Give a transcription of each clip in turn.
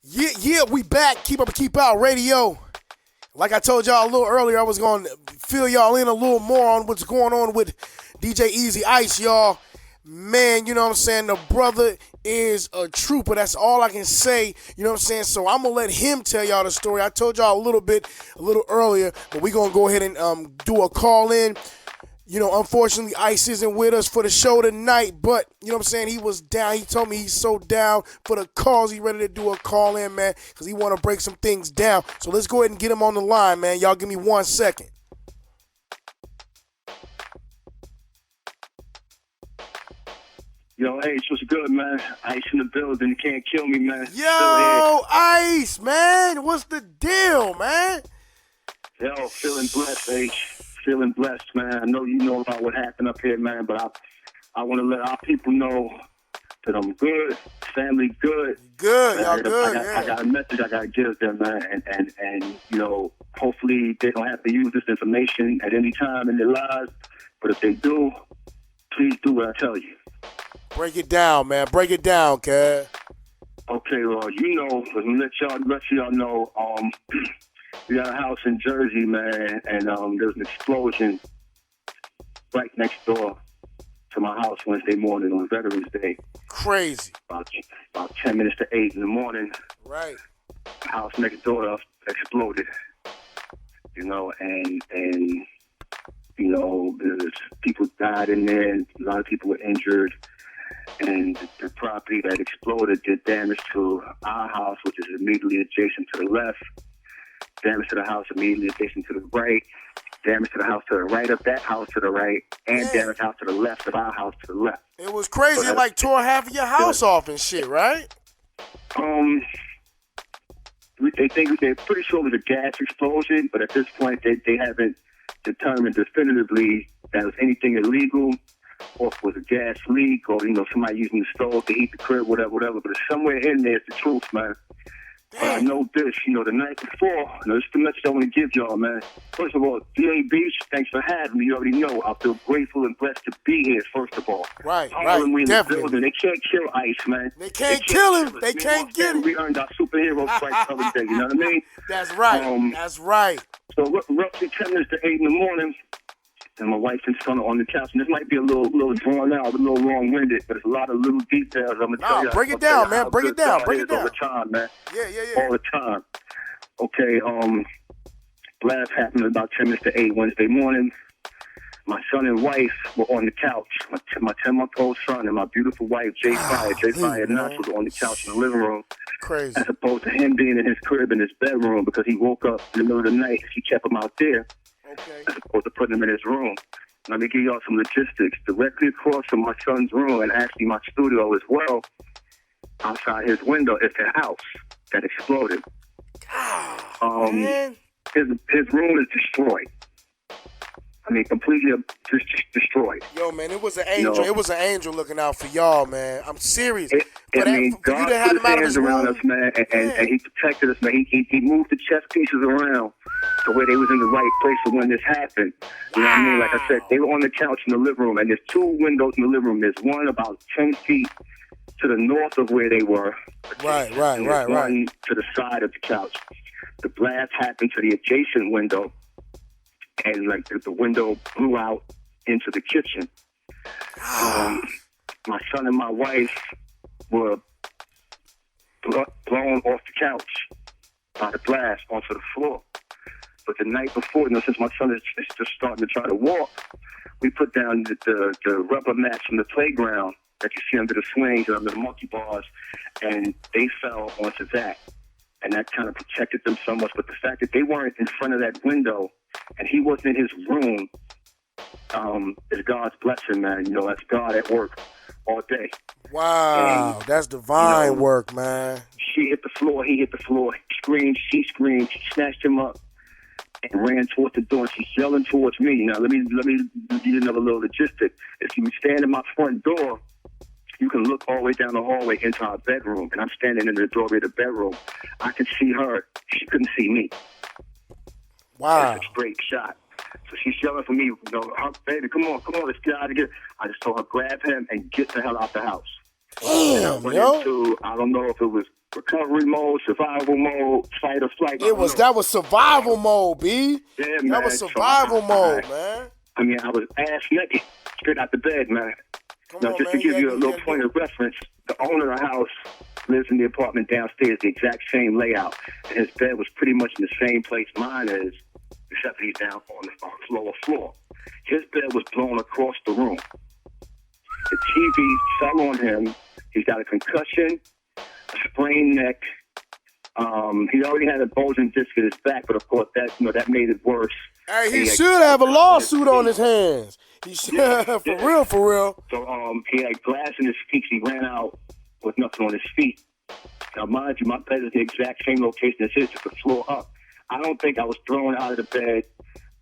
Yeah, we back. Keep up and keep out radio. Like I told y'all a little earlier, I was going to fill y'all in a little more on what's going on with DJ Easy Ice, y'all. Man, you know what I'm saying? The brother is a trooper. That's all I can say. You know what I'm saying? So I'm going to let him tell y'all the story. I told y'all a little earlier, but we're going to go ahead and do a call in. You know, unfortunately, Ice isn't with us for the show tonight, but, you know what I'm saying, he was down. He told me he's so down for the cause. He ready to do a call-in, man, because he want to break some things down. So let's go ahead and get him on the line, man. Y'all give me 1 second. Yo, Ace, what's good, man? Ice in the building. You can't kill me, man. Yo, Ice, man. What's the deal, man? Yo, feeling blessed, Ace. Feeling blessed, man. I know you know about what happened up here, man, but I want to let our people know that I'm good, family good. Good, y'all good, I got a message I got to give them, man, and you know, hopefully they don't have to use this information at any time in their lives, but if they do, please do what I tell you. Break it down, man. Break it down, cuz. Okay, well, you know, let y'all know, we got a house in Jersey, man, and there was an explosion right next door to my house Wednesday morning on Veterans Day. Crazy. About 10 minutes to 8 in the morning. Right. The house next door exploded. You know, and you know, there's people died in there, and a lot of people were injured. And the property that exploded did damage to our house, which is immediately adjacent to the left. Damage to the house immediately adjacent to the right, damage to the house to the right of that house to the right, and damage to the house to the left of our house to the left. It was crazy. So it like tore half of your house off and shit, right? They're pretty sure it was a gas explosion, but at this point they haven't determined definitively that it was anything illegal, or if it was a gas leak, or, you know, somebody using the stove to heat the crib, whatever. But it's somewhere in there, it's the truth, man. I know this, you know, the night before, this is the message I want to give y'all, man. First of all, DA Beach, thanks for having me. You already know I feel grateful and blessed to be here, first of all. Right, we definitely. They can't kill Ice, man. They can't kill him. They can't get him. We earned our superhero stripes the other day, you know what I mean? That's right. That's right. So roughly 10 minutes to 8 in the morning, and my wife and son are on the couch, and this might be a little drawn out, a little long-winded, but it's a lot of little details. I'm gonna tell you. Break it down, man. Break it down. Break it down. All the time, man. Yeah. All the time. Okay. Blast happened about 10 minutes to 8 Wednesday morning. My son and wife were on the couch. My 10-month-old son and my beautiful wife, Jay Fire Nuts, was on the couch in the living room. Crazy. As opposed to him being in his crib in his bedroom because he woke up in the middle of the night. He kept him out there. Okay. As opposed to putting him in his room. Let me give y'all some logistics. Directly across from my son's room, and actually my studio as well, outside his window, is the house that exploded. Man. His room is destroyed. I mean, completely just destroyed. Yo, man, it was an angel. You know, it was an angel looking out for y'all, man. I'm serious. God put his hands around us, man, and he protected us, man. He moved the chess pieces around to where they was in the right place for when this happened. You know what I mean? Like I said, they were on the couch in the living room, and there's 2 windows in the living room. There's one about 10 feet to the north of where they were. Right. One to the side of the couch. The blast happened to the adjacent window, and like the window blew out into the kitchen. My son and my wife were blown off the couch by the blast onto the floor. But the night before, you know, since my son is just starting to try to walk, we put down the rubber mats from the playground that you see under the swings and under the monkey bars, and they fell onto that. And that kind of protected them somewhat. But the fact that they weren't in front of that window and he wasn't in his room is God's blessing, man. You know, that's God at work all day. Wow, and, that's divine work, man. She hit the floor, he hit the floor. He screamed, she screamed, she snatched him up and ran towards the door. And she's yelling towards me. Now, let me give you another little logistic. If you stand in my front door, you can look all the way down the hallway into our bedroom, and I'm standing in the doorway of the bedroom. I could see her. She couldn't see me. Wow. It's a straight shot. So she's yelling for me, you know, baby, come on, let's get out of here. I just told her, grab him and get the hell out the house. Damn, yo. I don't know if it was recovery mode, survival mode, fight or flight. That was survival mode, B. Yeah, man. That was survival mode, man. I mean, I was ass naked, straight out the bed, man. Now, just to give you a little point of reference, the owner of the house lives in the apartment downstairs, the exact same layout. And his bed was pretty much in the same place mine is, except he's down on the lower floor. His bed was blown across the room. The TV fell on him. He's got a concussion, a sprained neck. He already had a bulging disc in his back, but of course that made it worse. Hey, he should have a lawsuit on his hands. He should, for real. So he had glass in his feet. He ran out with nothing on his feet. Now, mind you, my bed is the exact same location as his, just the floor up. I don't think I was thrown out of the bed.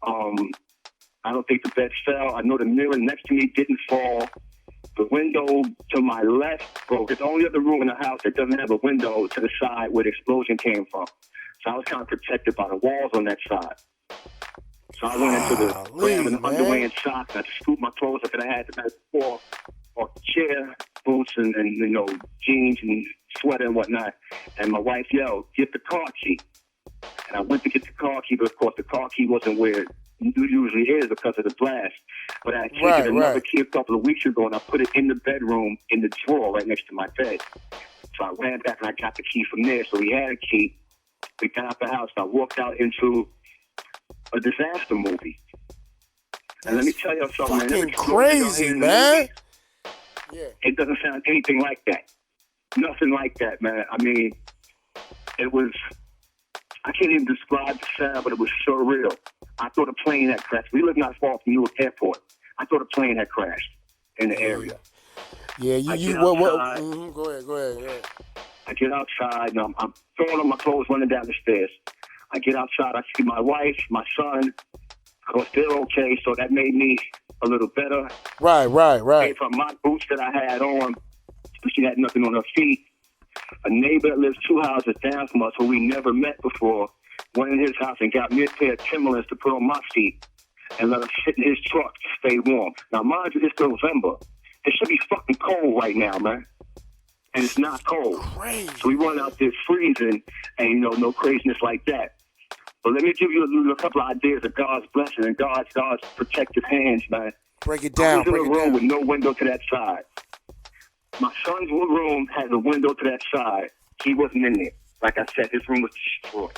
I don't think the bed fell. I know the mirror next to me didn't fall. The window to my left broke. It's the only other room in the house that doesn't have a window to the side where the explosion came from. So I was kind of protected by the walls on that side. So I went into the grab an underwear and socks. I scooped my clothes up that I had the night before, or chair, boots, and jeans and sweater and whatnot. And my wife yelled, "Get the car key." And I went to get the car key, but of course the car key wasn't where it usually is because of the blast. But I had taken another key a couple of weeks ago, and I put it in the bedroom in the drawer right next to my bed. So I ran back and I got the key from there. So we had a key. We got out the house. I walked out into a disaster movie. And let me tell you something, man. Fucking crazy, man. Yeah. It doesn't sound anything like that. Nothing like that, man. I mean, it was, I can't even describe the sound, but it was so real. I thought a plane had crashed. We live not far from Newark Airport. I thought a plane had crashed in the area. Yeah, Go ahead. I get outside, and I'm throwing on my clothes, running down the stairs. I get outside, I see my wife, my son. Of course, they're okay, so that made me a little better. Right. From my boots that I had on, she had nothing on her feet. A neighbor that lives 2 houses down from us, who we never met before, went in his house and got me a pair of Timberlands to put on my feet and let us sit in his truck to stay warm. Now, mind you, it's November. It should be fucking cold right now, man. And it's not cold. Crazy. So we run out there freezing and, no craziness like that. But let me give you a couple of ideas of God's blessing and God's protective hands, man. Break it down. I was in a room with no window to that side. My son's room had a window to that side. He wasn't in there. Like I said, his room was destroyed.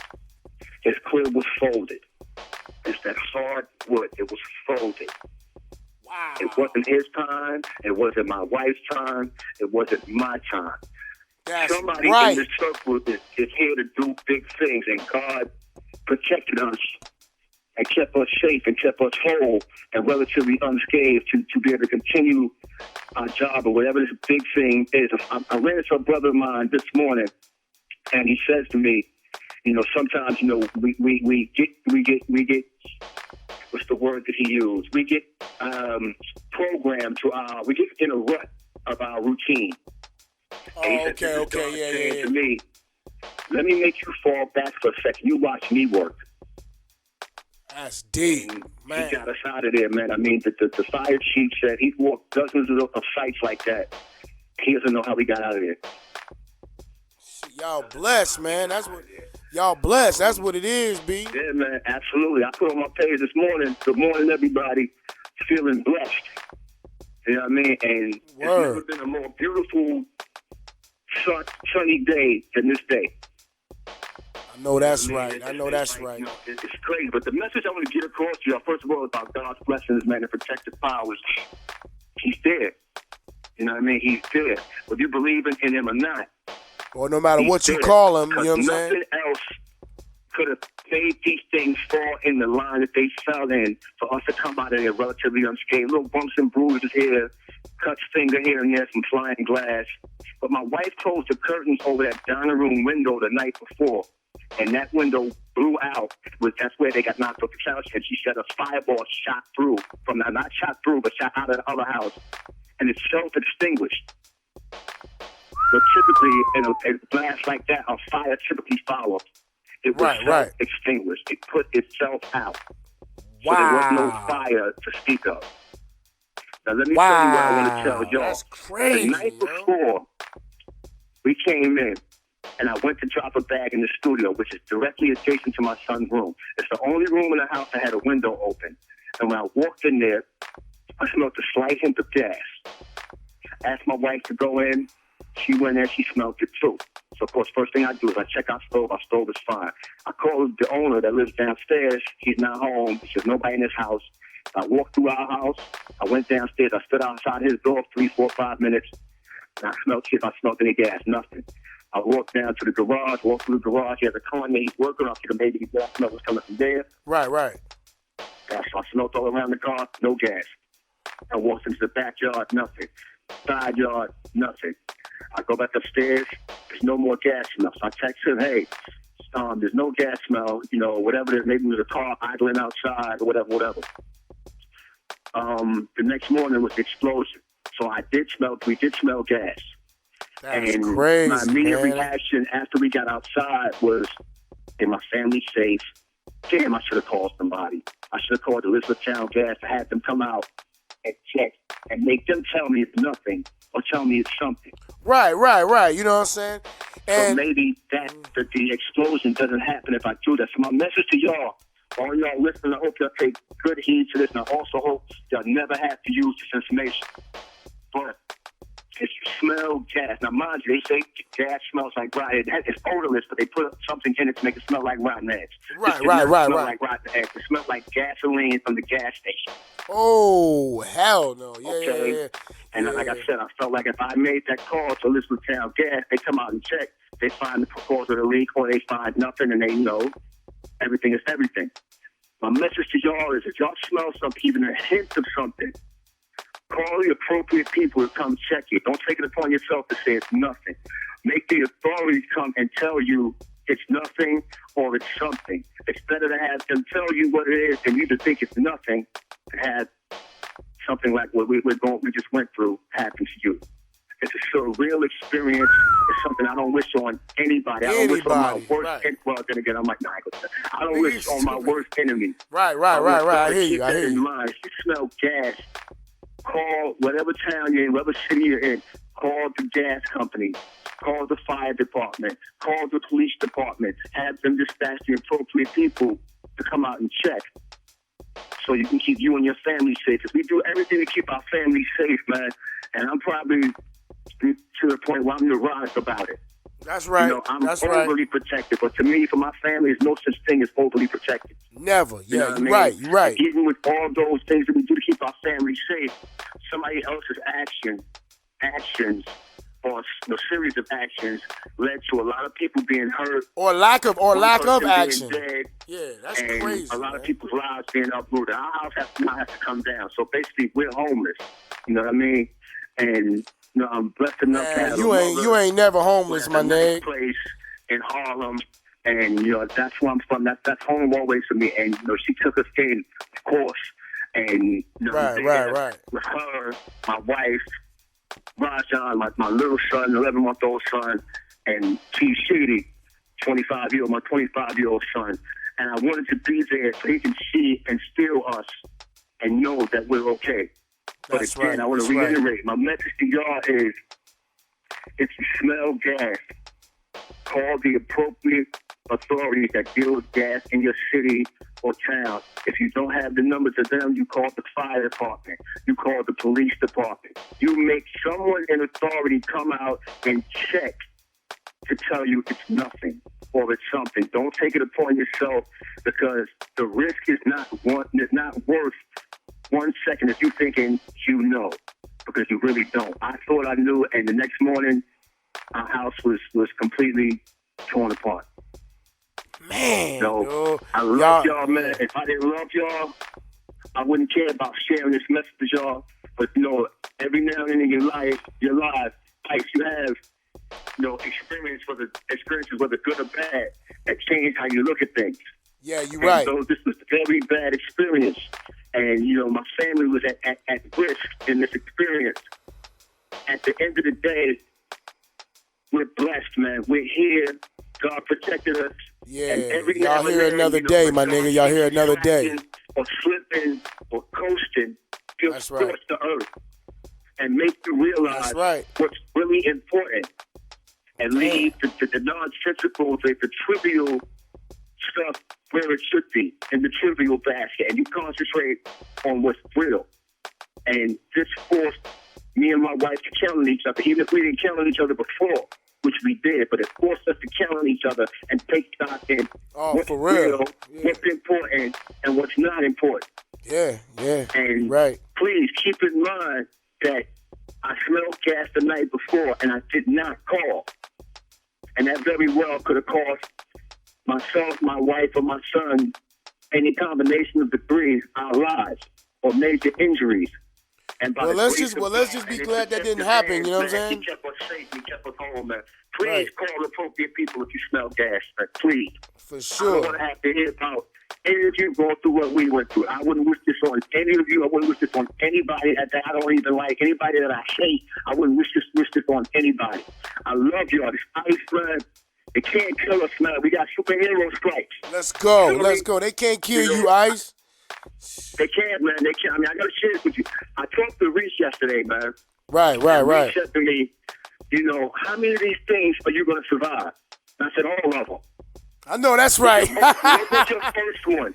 His crib was folded. It's that hard wood. It was folded. Wow. It wasn't his time. It wasn't my wife's time. It wasn't my time. That's Somebody right. in this circle is here to do big things, and God protected us and kept us safe and kept us whole and relatively unscathed to be able to continue our job or whatever this big thing is. I ran into a brother of mine this morning, and he says to me, sometimes, we get, what's the word that he used? We get programmed we get in a rut of our routine. Oh, okay, yeah. To me, let me make you fall back for a second. You watch me work. That's deep, man. He got us out of there, man. I mean, the fire chief said he's walked dozens of sites like that. He doesn't know how we got out of there. Y'all blessed, man. Y'all blessed. That's what it is, B. Yeah, man, absolutely. I put on my page this morning. Good morning, everybody. Feeling blessed. You know what I mean? And It's never been a more beautiful, sunny day than this day. I know that's right. Right. It's crazy. But the message I want to get across to y'all, first of all, about God's blessings, man, and protective powers. He's there. You know what I mean? He's there. Whether you believe in him or not. Or no matter what you call him, you know what I'm saying? Nothing else could have made these things fall in the line that they fell in for us to come out of there relatively unscathed. Little bumps and bruises here, cuts finger here and there, some flying glass. But my wife closed the curtains over that dining room window the night before, and that window blew out. That's where they got knocked off the couch, and she said a fireball shot through not shot through, but shot out of the other house, and it's self-extinguished. But typically, in a blast like that, a fire typically follows. It was self-extinguished. It put itself out. Wow. So there was no fire to speak of. Now, let me tell you what I want to tell y'all. That's crazy. The night before we came in, and I went to drop a bag in the studio, which is directly adjacent to my son's room. It's the only room in the house that had a window open. And when I walked in there, I smelled a slight hint of gas. Asked my wife to go in. She went in, she smelled it too. So, of course, first thing I do is I check our stove. Our stove is fine. I called the owner that lives downstairs. He's not home. There's nobody in his house. I walked through our house. I went downstairs. I stood outside his door 3, 4, 5 minutes. And I smelled shit. I smelled any gas, nothing. I walked down to the garage, walked through the garage. He has a car there. He's working. I figured maybe the gas smell was coming from there. Right. So I smelled all around the car, no gas. I walked into the backyard, nothing. Side yard, nothing. I go back upstairs, there's no more gas smell. So I text him, hey, there's no gas smell, whatever it is, maybe it was a car idling outside or whatever. The next morning was the explosion. So we did smell gas. That's and crazy, my immediate man. reaction after we got outside was, is my family safe? Damn, I should have called somebody. I should have called Elizabethtown Gas to have them come out and check and make them tell me it's nothing or tell me it's something. Right. You know what I'm saying? And so maybe that the explosion doesn't happen if I do that. So my message to y'all, all y'all listening, I hope y'all take good heed to this, and I also hope y'all never have to use this information. But if you smell gas, now mind you, they say gas smells like rotten. It's odorless, but they put something in it to make it smell like rotten eggs. Right. Smell like rotten eggs. It smells like gasoline from the gas station. Oh, hell no. Yeah. And like I said, I felt like if I made that call to Elizabethtown Gas, they come out and check. They find the cause of the leak, or they find nothing, and they know everything is everything. My message to y'all is, if y'all smell something, even a hint of something, call the appropriate people to come check it. Don't take it upon yourself to say it's nothing. Make the authorities come and tell you it's nothing or it's something. It's better to have them tell you what it is than you to think it's nothing and have something like what we just went through happen to you. It's a surreal experience. It's something I don't wish on anybody. I don't wish on my worst enemy. Well, then again, I'm like, I don't wish on my worst enemy. Right. I hear you. If you smell gas, call whatever town you're in, whatever city you're in. Call the gas company. Call the fire department. Call the police department. Have them dispatch the appropriate people to come out and check, so you can keep you and your family safe. Because we do everything to keep our family safe, man. And I'm probably to the point where I'm neurotic about it. That's right. I'm overly protected. But to me, for my family, there's no such thing as overly protected. Never. You know what I mean? You're right. Even with all those things that we do to keep our family safe, somebody else's actions, or a series of actions led to a lot of people being hurt, or lack of action. Dead, yeah, that's and crazy. A lot of people's lives being uprooted. Our house has to come down. So basically, we're homeless. You know what I mean? And I'm blessed enough to have you ain't never homeless, my nigga. Place in Harlem, and that's where I'm from. That's home always for me. And she took us in, of course. And right. With her, my wife, Rajan, my little son, 11-month-old son, and T. Shady, my 25-year-old son. And I wanted to be there so he can see and feel us and know that we're okay. But That's again, right. I want to reiterate, my message to y'all is, if you smell gas, call the appropriate authorities that deal with gas in your city or town. If you don't have the numbers of them, you call the fire department. You call the police department. You make someone in authority come out and check to tell you it's nothing or it's something. Don't take it upon yourself, because the risk is not worth 1 second if you're thinking because you really don't. I thought I knew, and the next morning, our house was completely torn apart. Man, I love y'all, man. If I didn't love y'all, I wouldn't care about sharing this message with y'all. But every now and then in your life, you have experiences, whether good or bad, that change how you look at things. Yeah, you're right. So this was a very bad experience. And, my family was at risk in this experience. At the end of the day, we're blessed, man. We're here. God protected us. Yeah, and y'all here another day, my nigga. Y'all here another day. Or slipping or coasting, just scorch the earth and make you realize what's really important. And and leave the nonsensical, the trivial stuff where it should be, in the trivial basket, and you concentrate on what's real. And this forced me and my wife to count on each other, even if we didn't count on each other before, which we did, but it forced us to count on each other and take stock in what's real, what's important, and what's not important. Yeah. And right. Please keep in mind that I smelled gas the night before and I did not call. And that very well could have cost myself, my wife, or my son any combination of the three our lives or major injuries. And by let's just be glad that didn't happen. You know what I'm saying? He kept us safe. He kept us home, man. Please call appropriate people if you smell gas, man. Please. For sure. I don't want to have to hear about any of you going through what we went through. I wouldn't wish this on any of you. I wouldn't wish this on anybody that I don't even like. Anybody that I hate, I wouldn't wish this on anybody. I love y'all. This ice, man. They can't kill us, man. We got superhero stripes. Let's go. They can't kill you, Ice. They can't, man. They can't. I mean, I got to share this with you. I talked to Reese yesterday, man. Right. Reese said to me, how many of these things are you going to survive? And I said, all of them. I know that's right. What was your first one?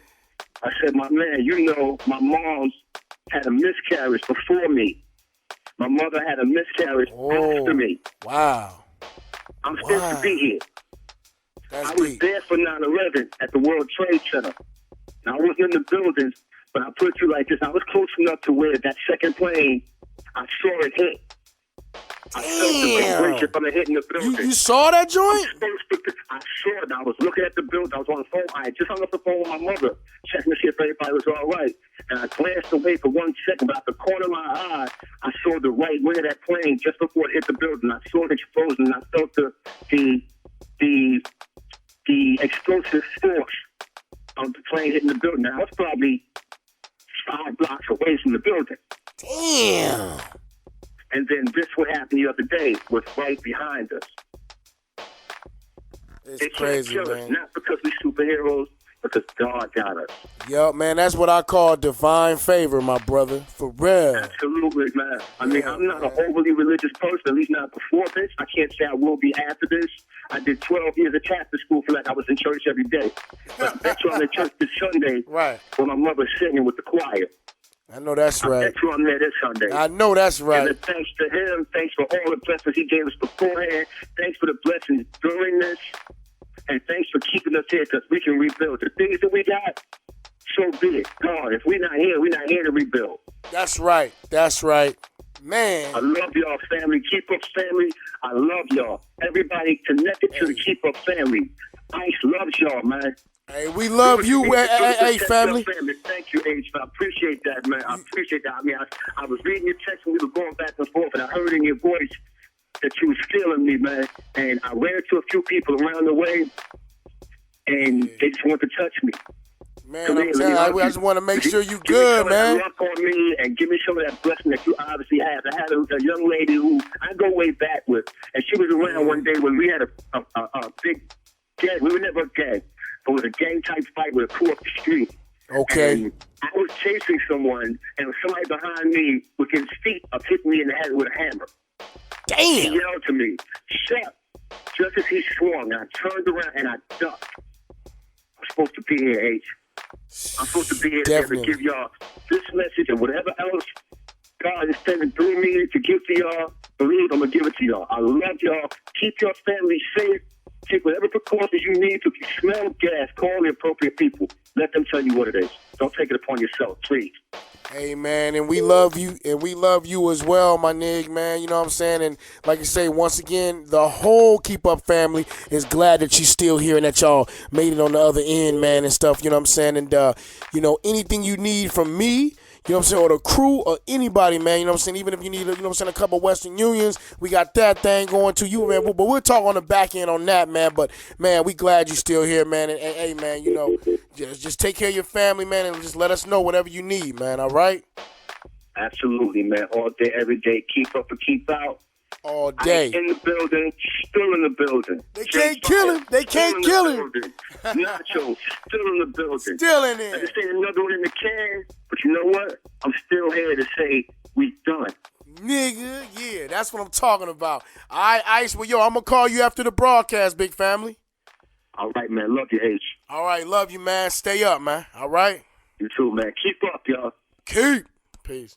I said, my man, my mom's had a miscarriage before me. My mother had a miscarriage after me. Wow. I'm still to be here. I was there for 9/11 at the World Trade Center. Now, I wasn't in the buildings, but I put you like this. I was close enough to where that second plane, I saw it hit. I felt the vibration from it hitting the building. You saw that joint? I saw it. I was looking at the building. I was on the phone. I had just hung up the phone with my mother, checking to see if everybody was all right. And I glanced away for 1 second, but at the corner of my eye, I saw the right wing of that plane just before it hit the building. I saw it explosion, and I felt the explosive force of the plane hitting the building. Now, I was probably 5 blocks away from the building. Damn. And then this what happened the other day was right behind us. It's crazy, man. Us, not because we're superheroes, because God got us. Yo, man, that's what I call divine favor, my brother. For real. Absolutely, man. I mean, I'm not an overly religious person, at least not before this. I can't say I will be after this. I did 12 years of Catholic school for like I was in church every day. But I bet you I'm in church this Sunday when my mother's singing with the choir. I know that's right. I bet you I'm there this Sunday. I know that's right. And thanks to him, thanks for all the blessings he gave us beforehand, thanks for the blessings during this, and thanks for keeping us here because we can rebuild. The things that we got, so be it. God, if we're not here to rebuild. That's right. Man. I love y'all, family. Keep Up family. I love y'all. Everybody connected to the Keep Up family. Ice loves y'all, man. Hey, we love you, hey, family. Thank you, H. I appreciate that, man. I appreciate that. I mean, I was reading your text when we were going back and forth, and I heard in your voice that you was feeling me, man. And I ran into a few people around the way, and they just want to touch me. Man, I'm telling you, I just want to make sure you good, man. Luck on me and give me some of that blessing that you obviously have. I had a young lady who I go way back with, and she was around one day when we had a big gang. We were never a gang. It was a gang-type fight with a crew up the street. Okay. And I was chasing someone, and somebody behind me with his feet up hit me in the head with a hammer. Damn! He yelled to me, "Shut!" Just as he swung, I turned around and I ducked. I'm supposed to be here, H. I'm supposed to be here to give y'all this message and whatever else God is sending through me to give to y'all. Believe I'm going to give it to y'all. I love y'all. Keep your family safe. Take whatever precautions you need. If you smell gas, call the appropriate people. Let them tell you what it is. Don't take it upon yourself, please. Hey, man, and we love you, as well, my nigga, man. You know what I'm saying? And like I say, once again, the whole Keep Up family is glad that you're still here and that y'all made it on the other end, man, and stuff. You know what I'm saying? And, anything you need from me, you know what I'm saying, or the crew or anybody, man, you know what I'm saying, even if you need, you know what I'm saying, a couple Western Unions, we got that thing going to you, man, but we'll talk on the back end on that, man, but, man, we glad you're still here, man, and hey, man, just take care of your family, man, and just let us know whatever you need, man, all right? Absolutely, man, all day, every day, keep up and keep out. All day. In the building, still in the building. They can't kill him. They can't kill him. Nacho, still in the building. Still in there. I just ain't another one in the can, but you know what? I'm still here to say we done. Nigga, yeah, that's what I'm talking about. All right, Ice, well, yo, I'm going to call you after the broadcast, big family. All right, man. Love you, H. All right, love you, man. Stay up, man. All right? You too, man. Keep up, y'all. Keep. Peace.